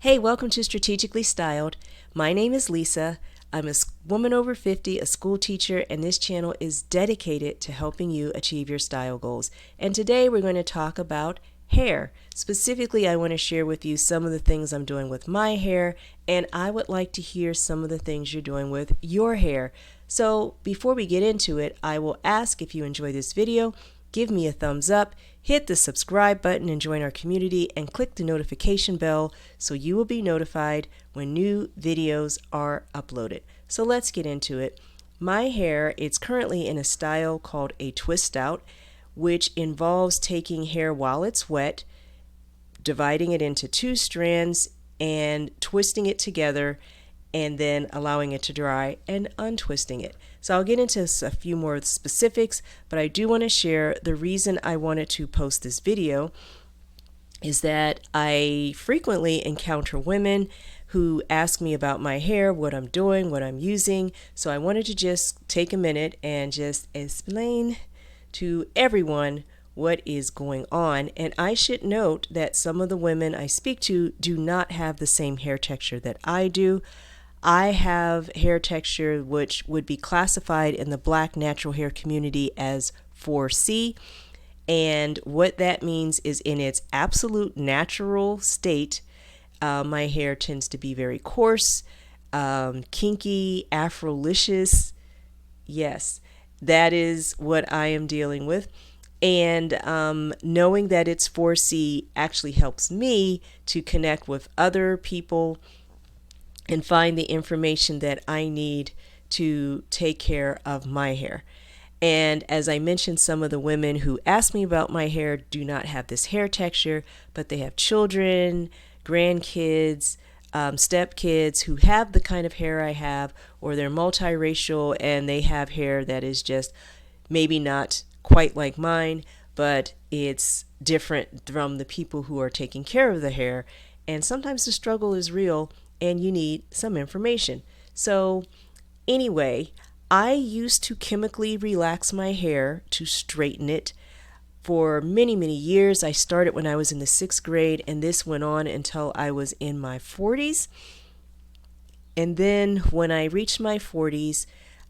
Hey, welcome to Strategically Styled. My name is Lisa. I'm a woman over 50, a school teacher, and this channel is dedicated to helping you achieve your style goals. And today we're going to talk about hair. Specifically, I want to share with you some of the things I'm doing with my hair, and I would like to hear some of the things you're doing with your hair. So before we get into it, I will ask if you enjoy this video, give me a thumbs up, hit the subscribe button and join our community, and click the notification bell so you will be notified when new videos are uploaded. So let's get into it. My hair, it's currently in a style called a twist out, which involves taking hair while it's wet, dividing it into two strands and twisting it together, and then allowing it to dry and untwisting it. So I'll get into a few more specifics, but I do want to share the reason I wanted to post this video is that I frequently encounter women who ask me about my hair, what I'm doing, what I'm using. So I wanted to just take a minute and just explain to everyone what is going on. And I should note that some of the women I speak to do not have the same hair texture that I do. I have hair texture which would be classified in the Black natural hair community as 4C, and what that means is in its absolute natural state, my hair tends to be very coarse, kinky, afrolicious. Yes, that is what I am dealing with. And knowing that it's 4C actually helps me to connect with other people and find the information that I need to take care of my hair. And as I mentioned, some of the women who ask me about my hair do not have this hair texture, but they have children, grandkids, stepkids who have the kind of hair I have, or they're multiracial and they have hair that is just maybe not quite like mine, but it's different from the people who are taking care of the hair. And sometimes the struggle is real and you need some information. So anyway, I used to chemically relax my hair to straighten it for many, many years. I started when I was in the 6th grade, and this went on until I was in my 40s. And then when I reached my 40s,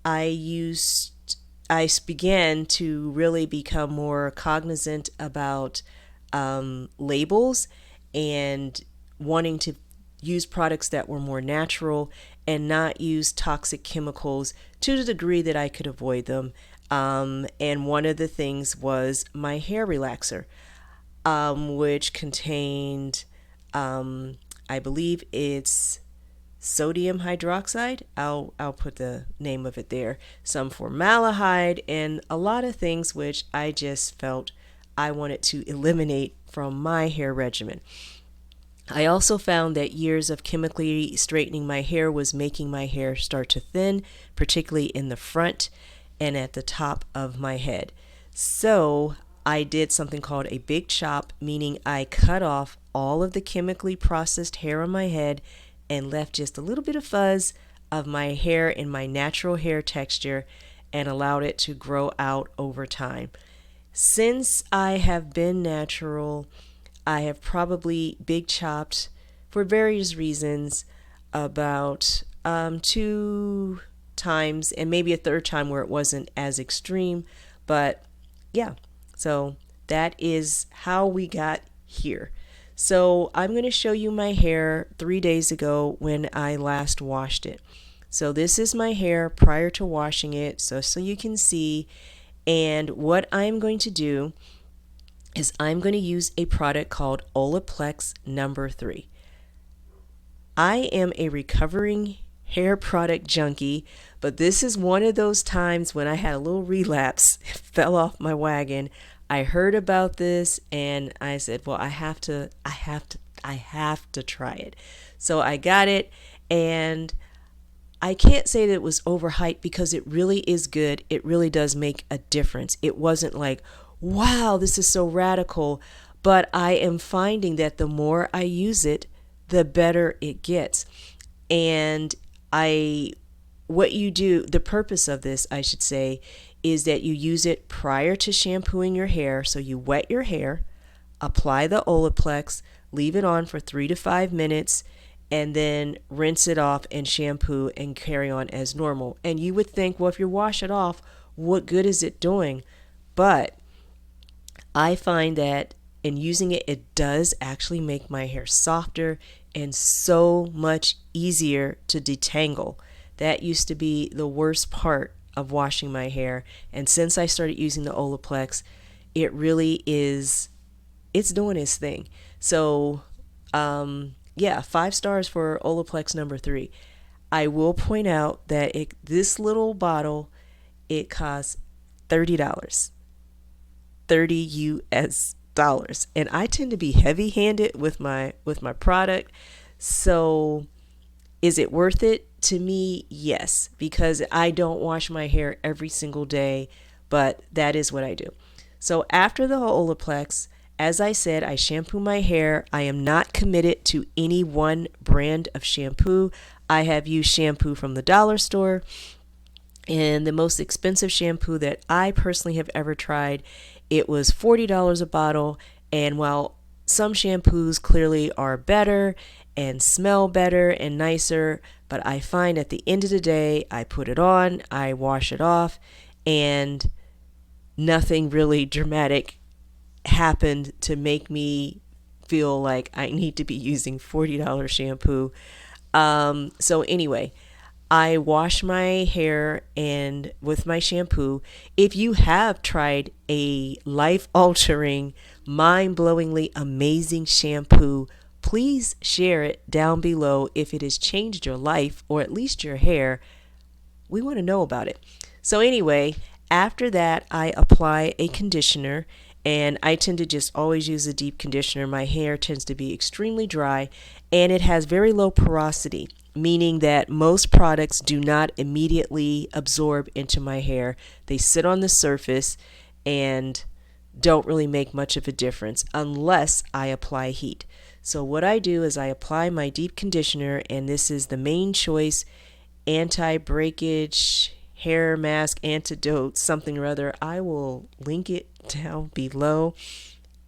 I began to really become more cognizant about labels and wanting to use products that were more natural and not use toxic chemicals to the degree that I could avoid them. And one of the things was my hair relaxer, which contained, I believe it's sodium hydroxide. I'll put the name of it there. Some formaldehyde and a lot of things which I just felt I wanted to eliminate from my hair regimen. I also found that years of chemically straightening my hair was making my hair start to thin, particularly in the front and at the top of my head. So I did something called a big chop, meaning I cut off all of the chemically processed hair on my head and left just a little bit of fuzz of my hair in my natural hair texture and allowed it to grow out over time. Since I have been natural, I have probably big chopped for various reasons about 2 times, and maybe a third time where it wasn't as extreme. But yeah, so that is how we got here. So I'm going to show you my hair 3 days ago when I last washed it. So this is my hair prior to washing it, so you can see. And what I'm going to do is I'm going to use a product called Olaplex number 3. I am a recovering hair product junkie, but this is one of those times when I had a little relapse, fell off my wagon. I heard about this and I said, well, I have to try it. So I got it, and I can't say that it was overhyped because it really is good. It really does make a difference. It wasn't like, wow, this is so radical, but I am finding that the more I use it, the better it gets. And what you do, the purpose of this, I should say, is that you use it prior to shampooing your hair. So you wet your hair, apply the Olaplex, leave it on for 3 to 5 minutes, and then rinse it off and shampoo and carry on as normal. And you would think, well, if you wash it off, what good is it doing? But I find that in using it, it does actually make my hair softer and so much easier to detangle. That used to be the worst part of washing my hair. And since I started using the Olaplex, it really is, it's doing its thing. So, yeah, 5 stars for Olaplex number 3. I will point out that this little bottle, it costs $30. 30 US dollars. And I tend to be heavy-handed with my product. So is it worth it? To me, yes, because I don't wash my hair every single day, but that is what I do. So after the Olaplex, as I said, I shampoo my hair. I am not committed to any one brand of shampoo. I have used shampoo from the dollar store, and the most expensive shampoo that I personally have ever tried, it was $40 a bottle. And while some shampoos clearly are better and smell better and nicer, but I find at the end of the day, I put it on, I wash it off, and nothing really dramatic happened to make me feel like I need to be using $40 shampoo. So anyway, I wash my hair and with my shampoo. If you have tried a life-altering, mind-blowingly amazing shampoo, please share it down below if it has changed your life or at least your hair. We want to know about it. So anyway, after that, I apply a conditioner, and I tend to just always use a deep conditioner. My hair tends to be extremely dry, and it has very low porosity, meaning that most products do not immediately absorb into my hair. They sit on the surface and don't really make much of a difference unless I apply heat. So what I do is I apply my deep conditioner, and this is the Main Choice Anti-Breakage Hair Mask Antidote something or other. I will link it down below.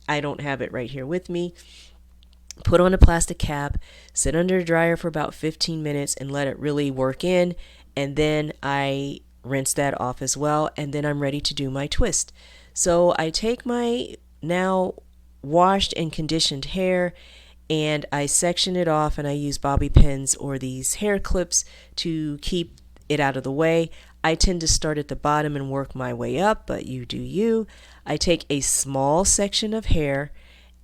I don't have it right here with me. Put on a plastic cap, sit under a dryer for about 15 minutes and let it really work in, and then I rinse that off as well, and then I'm ready to do my twist. So I take my now washed and conditioned hair and I section it off, and I use bobby pins or these hair clips to keep it out of the way. I tend to start at the bottom and work my way up, but you do you. I take a small section of hair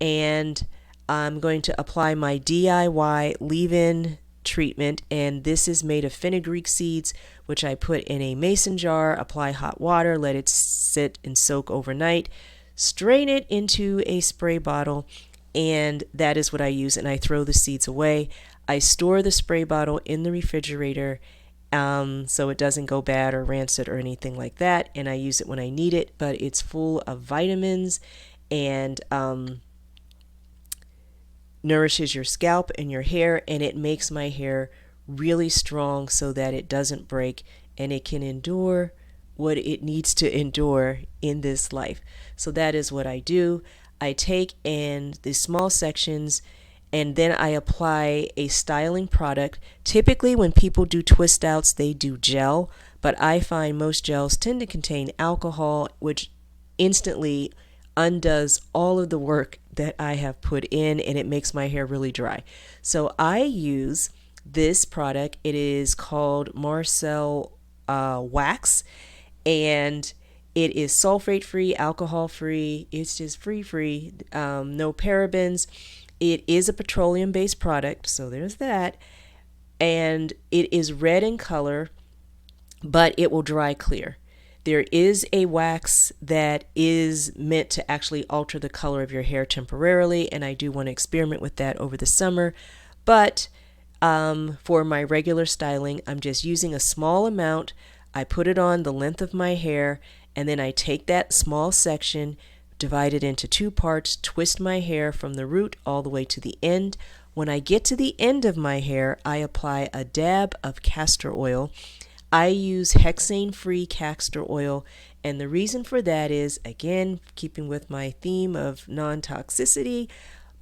and I'm going to apply my DIY leave-in treatment, and this is made of fenugreek seeds, which I put in a mason jar, apply hot water, let it sit and soak overnight, strain it into a spray bottle, and that is what I use, and I throw the seeds away. I store the spray bottle in the refrigerator so it doesn't go bad or rancid or anything like that, and I use it when I need it, but it's full of vitamins and nourishes your scalp and your hair, and it makes my hair really strong so that it doesn't break and it can endure what it needs to endure in this life. So that is what I do. I take in the small sections and then I apply a styling product. Typically when people do twist outs, they do gel, but I find most gels tend to contain alcohol, which instantly undoes all of the work that I have put in, and it makes my hair really dry. So I use this product. It is called Marcel Wax, and it is sulfate free, alcohol free. It's just free, no parabens. It is a petroleum based product, so there's that, and it is red in color, but it will dry clear. There is a wax that is meant to actually alter the color of your hair temporarily, and I do want to experiment with that over the summer. But for my regular styling, I'm just using a small amount. I put it on the length of my hair, and then I take that small section, divide it into 2 parts, twist my hair from the root all the way to the end. When I get to the end of my hair, I apply a dab of castor oil. I use hexane-free castor oil, and the reason for that is, again, keeping with my theme of non-toxicity,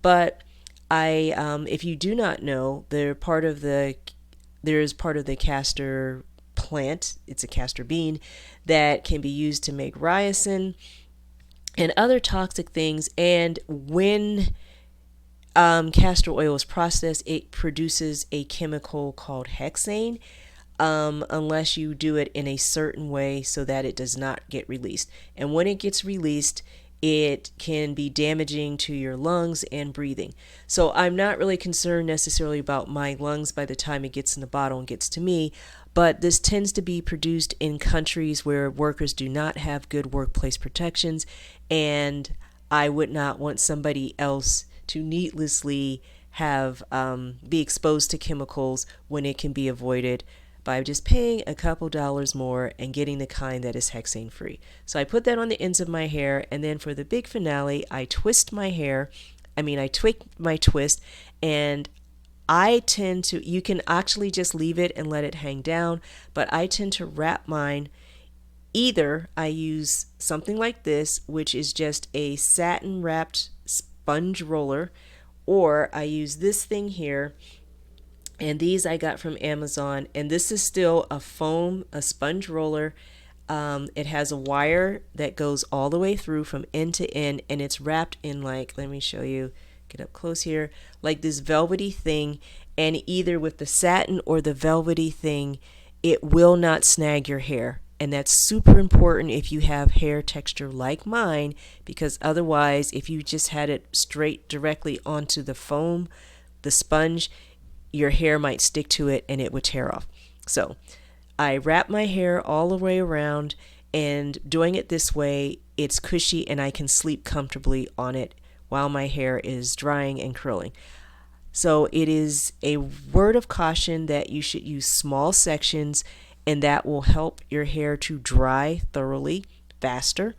but If you do not know, there is part of the castor plant. It's a castor bean that can be used to make ricin and other toxic things. And when castor oil is processed, it produces a chemical called hexane, unless you do it in a certain way so that it does not get released. And when it gets released, it can be damaging to your lungs and breathing. So I'm not really concerned necessarily about my lungs by the time it gets in the bottle and gets to me, but this tends to be produced in countries where workers do not have good workplace protections, and I would not want somebody else to needlessly have be exposed to chemicals when it can be avoided by just paying a couple dollars more and getting the kind that is hexane free. So I put that on the ends of my hair, and then for the big finale, I twist my hair. I tweak my twist, and I tend to, you can actually just leave it and let it hang down, but I tend to wrap mine. Either I use something like this, which is just a satin wrapped sponge roller, or I use this thing here, and these I got from Amazon, and this is still a sponge roller. It has a wire that goes all the way through from end to end, and it's wrapped in, like, let me show you, get up close here, like this velvety thing. And either with the satin or the velvety thing, it will not snag your hair. And that's super important if you have hair texture like mine, because otherwise, if you just had it straight directly onto the foam, the sponge, your hair might stick to it and it would tear off. So I wrap my hair all the way around, and doing it this way, it's cushy and I can sleep comfortably on it while my hair is drying and curling. So it is a word of caution that you should use small sections, and that will help your hair to dry thoroughly faster.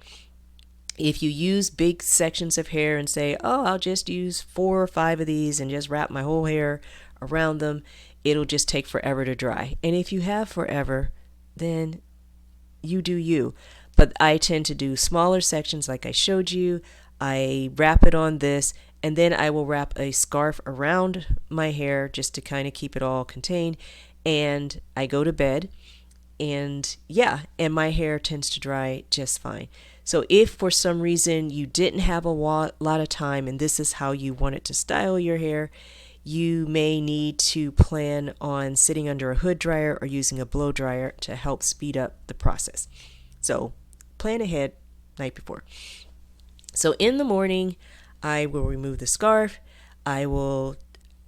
If you use big sections of hair and say, oh, I'll just use 4 or 5 of these and just wrap my whole hair around them, it'll just take forever to dry. And if you have forever, then you do you. But I tend to do smaller sections like I showed you. I wrap it on this, and then I will wrap a scarf around my hair just to kind of keep it all contained, and I go to bed. And and my hair tends to dry just fine. So if for some reason you didn't have a lot of time and this is how you wanted to style your hair, you may need to plan on sitting under a hood dryer or using a blow dryer to help speed up the process. So plan ahead night before. So in the morning, I will remove the scarf. I will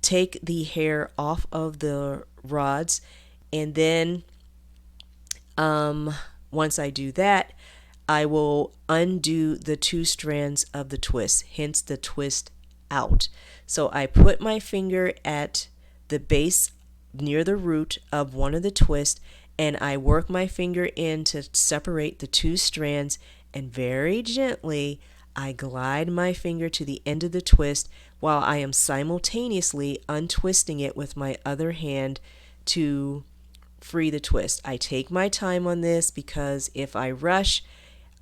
take the hair off of the rods, and then once I do that, I will undo the 2 strands of the twist, hence the twist out. So I put my finger at the base near the root of one of the twists, and I work my finger in to separate the 2 strands, and very gently I glide my finger to the end of the twist while I am simultaneously untwisting it with my other hand to free the twist. I take my time on this because if I rush,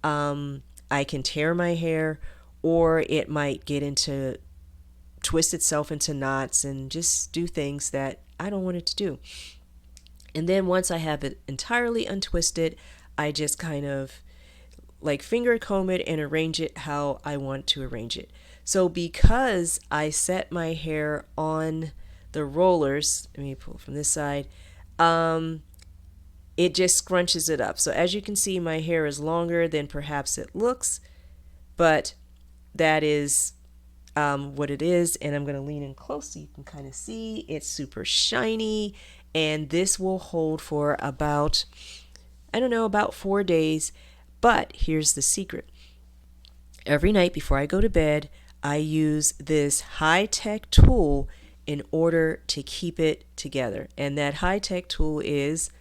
I can tear my hair, or it might twist itself into knots and just do things that I don't want it to do. And then once I have it entirely untwisted, I just kind of like finger comb it and arrange it how I want to arrange it. So because I set my hair on the rollers, let me pull from this side, it just scrunches it up. So as you can see, my hair is longer than perhaps it looks, but that is what it is. And I'm going to lean in close so you can kind of see it's super shiny, and this will hold for about 4 days. But here's the secret. Every night before I go to bed, I use this high-tech tool in order to keep it together. And that high-tech tool is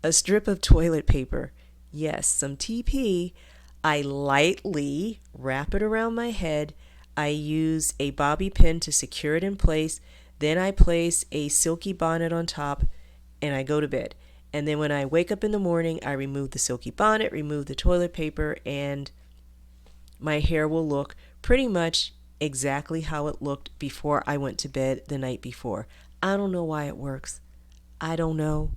a strip of toilet paper. Yes, some TP. I lightly wrap it around my head. I use a bobby pin to secure it in place. Then I place a silky bonnet on top, and I go to bed. And then when I wake up in the morning, I remove the silky bonnet, remove the toilet paper, and my hair will look pretty much exactly how it looked before I went to bed the night before. I don't know why it works. I don't know.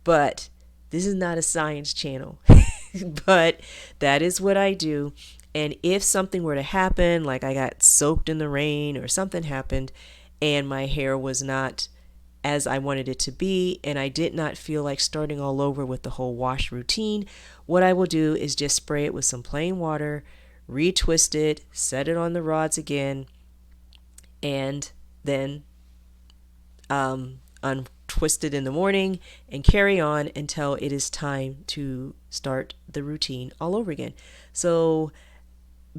But this is not a science channel. But that is what I do. And if something were to happen, like I got soaked in the rain or something happened and my hair was not as I wanted it to be, and I did not feel like starting all over with the whole wash routine, what I will do is just spray it with some plain water, retwist it, set it on the rods again, and then untwist it in the morning and carry on until it is time to start the routine all over again. So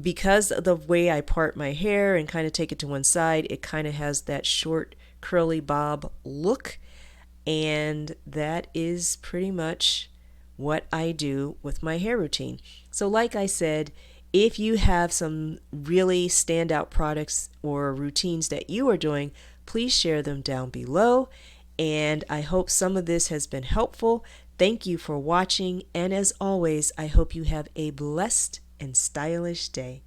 because of the way I part my hair and kind of take it to one side, it kind of has that short curly bob look, and that is pretty much what I do with my hair routine. So like I said, if you have some really standout products or routines that you are doing, please share them down below. And I hope some of this has been helpful. Thank you for watching. And as always, I hope you have a blessed and stylish day.